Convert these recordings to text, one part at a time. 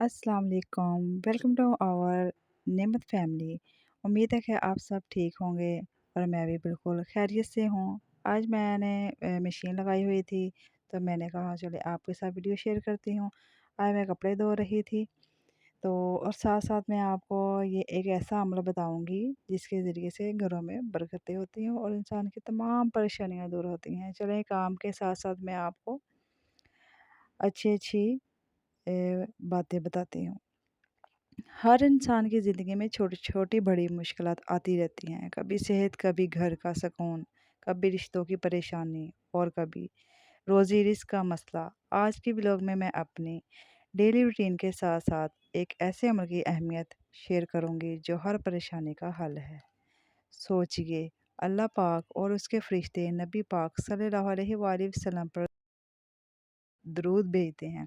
अस्सलाम वालेकुम। Welcome to our नेमत फैमिली। उम्मीद है कि आप सब ठीक होंगे और मैं भी बिल्कुल खैरियत से हूँ। आज मैंने मशीन लगाई हुई थी, तो मैंने कहा चले आपके साथ वीडियो शेयर करती हूँ। आज मैं कपड़े धो रही थी, तो और साथ साथ मैं आपको ये एक ऐसा अमल बताऊँगी जिसके ज़रिए से घरों में बरकतें होती हैं और इंसान की तमाम परेशानियाँ दूर होती हैं। चलें, काम के साथ साथ मैं आपको अच्छी अच्छी बातें बताती हूँ। हर इंसान की ज़िंदगी में छोटी छोटी बड़ी मुश्किलात आती रहती हैं। कभी सेहत, कभी घर का सुकून, कभी रिश्तों की परेशानी और कभी रोज़ी रिज़्क का मसला। आज की व्लॉग में मैं अपनी डेली रूटीन के साथ साथ एक ऐसे अमल की अहमियत शेयर करूंगी जो हर परेशानी का हल है। सोचिए, अल्लाह पाक और उसके फरिश्ते नबी पाक सल्लल्लाहु अलैहि वसल्लम पर दरूद भेजते हैं,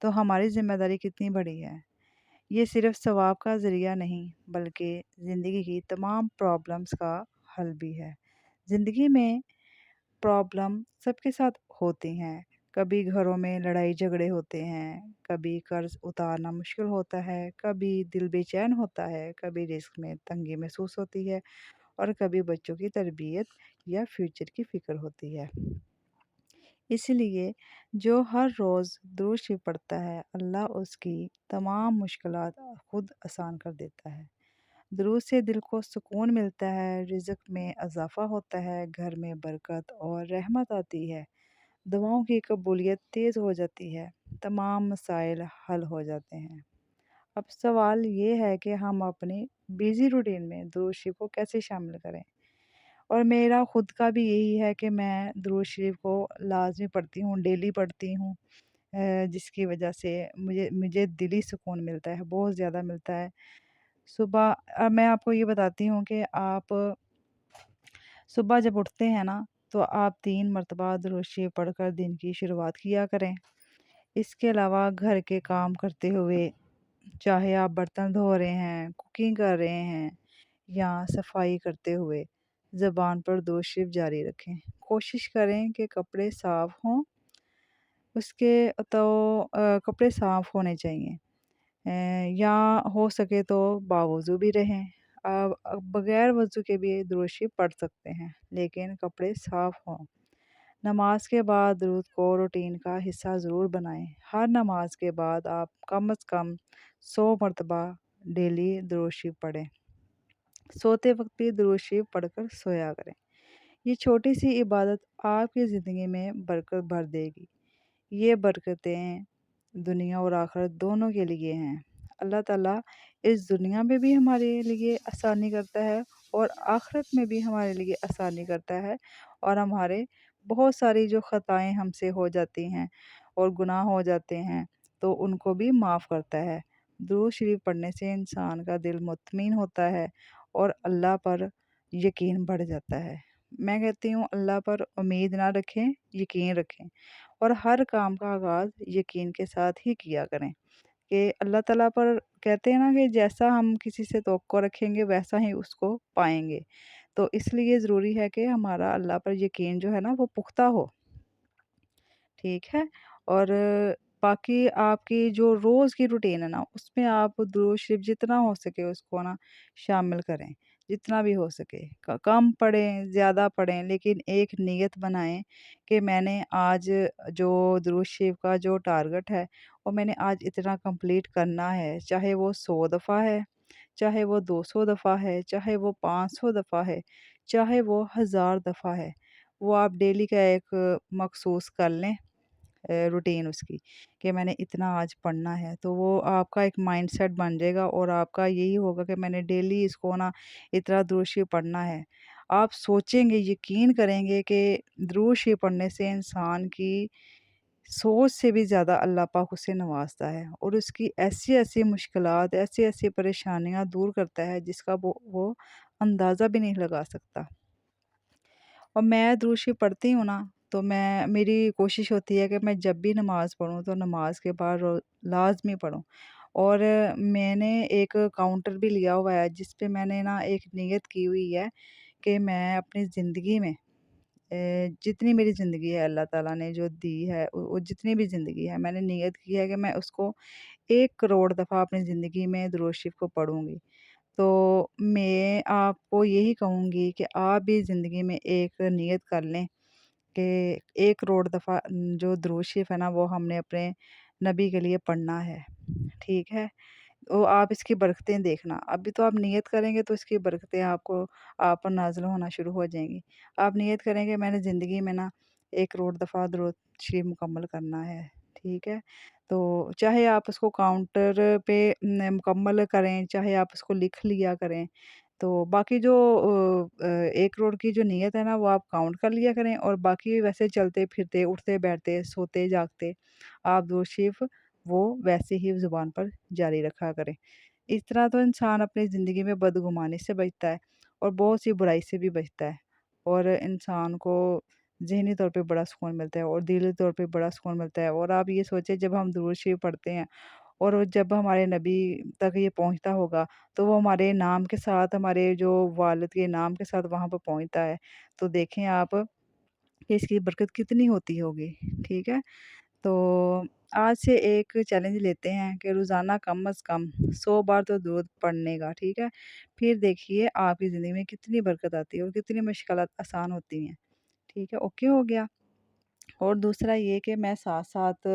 तो हमारी ज़िम्मेदारी कितनी बड़ी है। ये सिर्फ़ सवाब का ज़रिया नहीं, बल्कि ज़िंदगी की तमाम प्रॉब्लम्स का हल भी है। ज़िंदगी में प्रॉब्लम सबके साथ होती हैं। कभी घरों में लड़ाई झगड़े होते हैं, कभी कर्ज़ उतारना मुश्किल होता है, कभी दिल बेचैन होता है, कभी रिज़्क में तंगी महसूस होती है और कभी बच्चों की तरबियत या फ्यूचर की फ़िक्र होती है। इसलिए जो हर रोज़ दुरूद शरीफ पढ़ता है, अल्लाह उसकी तमाम मुश्किलात खुद आसान कर देता है। दुरूद से दिल को सुकून मिलता है, रिज़्क में इज़ाफ़ा होता है, घर में बरकत और रहमत आती है, दुआओं की कबूलियत तेज़ हो जाती है, तमाम मसाइल हल हो जाते हैं। अब सवाल ये है कि हम अपनी बिज़ी रूटीन में दुरूद शरीफ को कैसे शामिल करें? और मेरा खुद का भी यही है कि मैं दुरूद शरीफ को लाज़मी पढ़ती हूँ, डेली पढ़ती हूँ। जिसकी वजह से मुझे मुझे दिली सुकून मिलता है, बहुत ज़्यादा मिलता है। सुबह मैं आपको ये बताती हूँ कि आप सुबह जब उठते हैं ना, तो आप 3 मरतबा दुरूद शरीफ पढ़कर दिन की शुरुआत किया करें। इसके अलावा घर के काम करते हुए, चाहे आप बर्तन धो रहे हैं, कुकिंग कर रहे हैं या सफाई करते हुए, ज़बान पर दुरूद शरीफ जारी रखें। कोशिश करें कि कपड़े साफ़ हों, उसके तो कपड़े साफ़ होने चाहिए। या हो सके तो बावज़ू भी रहें। बग़ैर वज़ू के भी दुरूद शरीफ पढ़ सकते हैं, लेकिन कपड़े साफ़ हों। नमाज के बाद दुरूद को रूटीन का हिस्सा ज़रूर बनाएं। हर नमाज के बाद आप कम अज़ कम 100 मरतबा डेली दुरूद शरीफ पढ़ें। सोते वक्त भी दुरूद शरीफ पढ़कर सोया करें। ये छोटी सी इबादत आपकी ज़िंदगी में बरकत भर देगी। ये बरकतें दुनिया और आखिरत दोनों के लिए हैं। अल्लाह ताला इस दुनिया में भी हमारे लिए आसानी करता है और आखिरत में भी हमारे लिए आसानी करता है, और हमारे बहुत सारी जो ख़ताएँ हमसे हो जाती हैं और गुनाह हो जाते हैं, तो उनको भी माफ़ करता है। दुरूद शरीफ पढ़ने से इंसान का दिल मुत्तमिन होता है और अल्लाह पर यकीन बढ़ जाता है। मैं कहती हूँ, अल्लाह पर उम्मीद ना रखें, यकीन रखें, और हर काम का आगाज़ यकीन के साथ ही किया करें। कि अल्लाह ताला पर कहते हैं ना कि जैसा हम किसी से तवक्को रखेंगे वैसा ही उसको पाएँगे। तो इसलिए ज़रूरी है कि हमारा अल्लाह पर यकीन जो है ना वो पुख्ता हो। ठीक है? और बाकी आपकी जो रोज़ की रूटीन है ना, उसमें आप दुरूद शरीफ जितना हो सके उसको ना शामिल करें, जितना भी हो सके। कम पढ़ें, ज़्यादा पढ़ें, लेकिन एक नियत बनाएँ कि मैंने आज जो दुरूद शरीफ का जो टारगेट है, वो मैंने आज इतना कंप्लीट करना है। चाहे वो 100 दफ़ा है, चाहे वो 200 दफ़ा है, चाहे वो 500 दफ़ा है, चाहे वो 1000 दफ़ा है। वो आप डेली का एक मख़सूस कर लें, रूटीन उसकी, कि मैंने इतना आज पढ़ना है, तो वो आपका एक माइंडसेट बन जाएगा और आपका यही होगा कि मैंने डेली इसको ना इतना दुरूद शरीफ पढ़ना है। आप सोचेंगे, यकीन करेंगे कि दुरूद शरीफ पढ़ने से इंसान की सोच से भी ज़्यादा अल्लाह पाक उसे नवाज़ता है और उसकी ऐसी-ऐसी मुश्किलात, ऐसी-ऐसी परेशानियाँ दूर करता है जिसका वो अंदाज़ा भी नहीं लगा सकता। और मैं दुरूद शरीफ पढ़ती हूँ ना, तो मेरी कोशिश होती है कि मैं जब भी नमाज़ पढ़ूँ तो नमाज के बाद लाज़मी पढूँ। और मैंने एक काउंटर भी लिया हुआ है जिस पे मैंने ना एक नियत की हुई है कि मैं अपनी ज़िंदगी में जितनी मेरी ज़िंदगी है अल्लाह ताला ने जो दी है, वो जितनी भी ज़िंदगी है, मैंने नियत की है कि मैं उसको 1 करोड़ दफ़ा अपनी ज़िंदगी में दुरूद शरीफ को पढ़ूँगी। तो मैं आपको यही कहूँगी कि आप भी ज़िंदगी में एक नियत कर लें कि 1 करोड़ दफ़ा जो दुरूद शरीफ है ना, वो हमने अपने नबी के लिए पढ़ना है, ठीक है? तो आप इसकी बरकतें देखना। अभी तो आप नियत करेंगे तो इसकी बरकतें आपको आप पर नाज़िल होना शुरू हो जाएँगी। आप नियत करेंगे मैंने ज़िंदगी में ना 1 करोड़ दफ़ा दुरूद शरीफ मुकम्मल करना है, ठीक है? तो चाहे आप उसको काउंटर पे मुकम्मल करें, चाहे आप उसको लिख लिया करें। तो बाकी जो 1 करोड़ की जो नियत है ना, वो आप काउंट कर लिया करें और बाकी वैसे चलते-फिरते, उठते-बैठते, सोते-जागते आप दुरूद शरीफ वो वैसे ही ज़ुबान पर जारी रखा करें। इस तरह तो इंसान अपनी ज़िंदगी में बदगुमानी से बचता है और बहुत सी बुराई से भी बचता है और इंसान को ज़हनी तौर पे बड़ा सुकून मिलता है और दिली तौर पे बड़ा सुकून मिलता है। और आप ये सोचें, जब हम दुरूद शरीफ पढ़ते हैं और वो जब हमारे नबी तक ये पहुँचता होगा, तो वो हमारे नाम के साथ, हमारे जो वालिद के नाम के साथ वहाँ पर पहुँचता है। तो देखें आप कि इसकी बरकत कितनी होती होगी, ठीक है? तो आज से एक चैलेंज लेते हैं कि रोज़ाना कम अज़ कम 100 बार तो दुरूद पढ़ने का, ठीक है? फिर देखिए आपकी ज़िंदगी में कितनी बरकत आती है और कितनी मुश्किलात आसान होती हैं, ठीक है? ओके हो गया। और दूसरा ये कि मैं साथ-साथ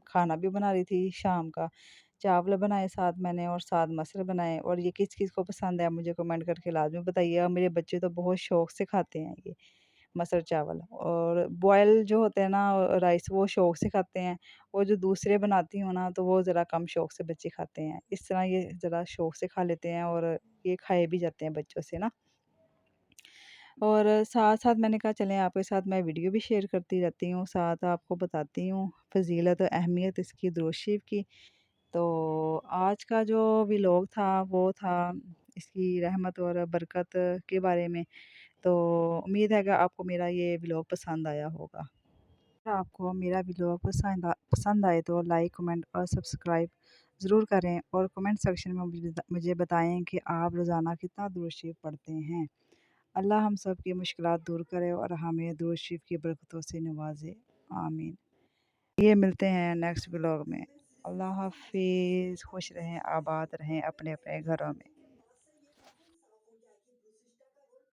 खाना भी बना रही थी शाम का। चावल बनाए साथ मैंने और साथ मटर बनाए, और ये किस-किस को पसंद है मुझे कमेंट करके लाज़मी बताइएगा। मेरे बच्चे तो बहुत शौक से खाते हैं ये मटर चावल, और बॉयल जो होते हैं ना राइस, वो शौक से खाते हैं। और जो दूसरे बनाती हूँ ना, तो वो ज़रा कम शौक से बच्चे खाते हैं। इस तरह ये ज़रा शौक से खा लेते हैं और ये खाए भी जाते हैं बच्चों से ना। और साथ-साथ मैंने कहा चलें आपके साथ मैं वीडियो भी शेयर करती रहती हूँ, साथ आपको बताती हूँ फ़ज़ीलत और अहमियत इसकी दुरूद शरीफ की। तो आज का जो व्लॉग था वो था इसकी रहमत और बरकत के बारे में। तो उम्मीद है कि आपको मेरा ये व्लॉग पसंद आया होगा। अगर आपको मेरा व्लॉग पसंद आए तो लाइक, कमेंट और सब्सक्राइब ज़रूर करें और कमेंट सेक्शन में मुझे बताएँ कि आप रोज़ाना कितना दुरूद शरीफ पढ़ते हैं। अल्लाह हम सब की मुश्किलात दूर करे और हमें दुरूद शरीफ की बरकतों से नवाज़े। आमीन। ये मिलते हैं नेक्स्ट व्लॉग में। अल्लाह हाफ़िज़। खुश रहें, आबाद रहें अपने-अपने घरों में।